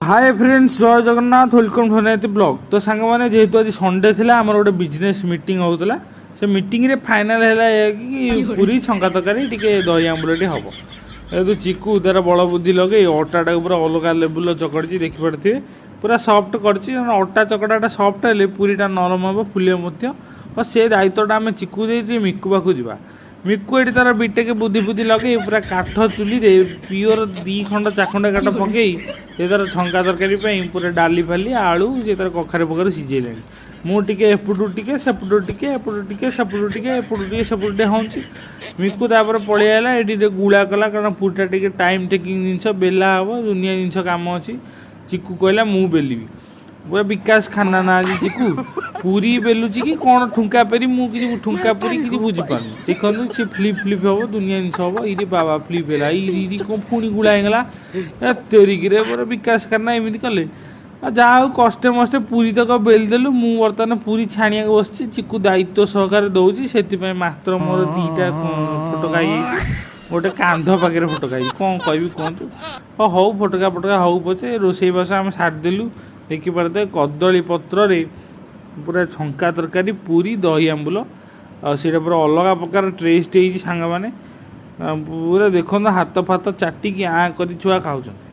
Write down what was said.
Hi friends जय Jagannath welcome to नैति blog. तो सांग मैंने जेहेतु आज संडे थी आम गोटे बिजनेस मीटिंग होता से मीटिंग रे फाइनाल है कि पूरी छंका तरकारी टी दही आंबुल हम तो चिकू तार बड़ बुद्धि लगे अटाटा पूरा अलग लेवल चकड़ी देखिपे पूरा सफ्ट कर अटा चकटाटा सफ्ट है पूरीटा नरम हम फुले और से दायित्वटा आम चिकू दे मिकु पाक जा मिकु ये तार बीटेक बुद्धि बुद्धि लगे पूरा काठ चुली प्योर 2 खंड 4 खंड काठ पकई से तार छंका तरकारी पूरा डाली फाली आलू से तार कखारे पखारे सीझे मुझे एपटू टे सेपटू टे एपटू टे सेपटू टे एपटू टे सेपटू टे हूँ मिकु तापर पलि आला ये गुड़ा कला कारण पूरीटा टे टाइम टेकिंग जिनस बेला हम दुनिया जिनस कम अच्छी चिकू कहला मु बेलिबी पूरा विकास खाना ना आज चिकू पूरी बेलुची कि कौन ठुंका पेरी मुझे ठुंका पेरी किसी बुझीपार देखो सी फ्लिप फ्लिप हम दुनिया जिन हम ये बाबा फ्लिप है कौन पुणी गुड़ाईगला तेरिकी पूरा विकास खाना एमती कले जहाँ कष्टे मस्ते पूरी तक बेलदेलु मु बर्तमान पूरी छाणिया बस चिकू दायित्व सहकार दौर से मात्र मोर 2टा फटका गोटे कांध पाखे फटका कौन कह कहतु हाँ हौ फटका फटका हौ पचे रोसई बास आम सारिदेलु देखिपारे कदली पत्र पूरा छंका तरकारी पूरी दही आंबुल आटा पूरा अलग प्रकार टेस्ट सांग मैंने पूरा देखो हाथ फात चाटिकी आँ कर छुआ खाऊँ।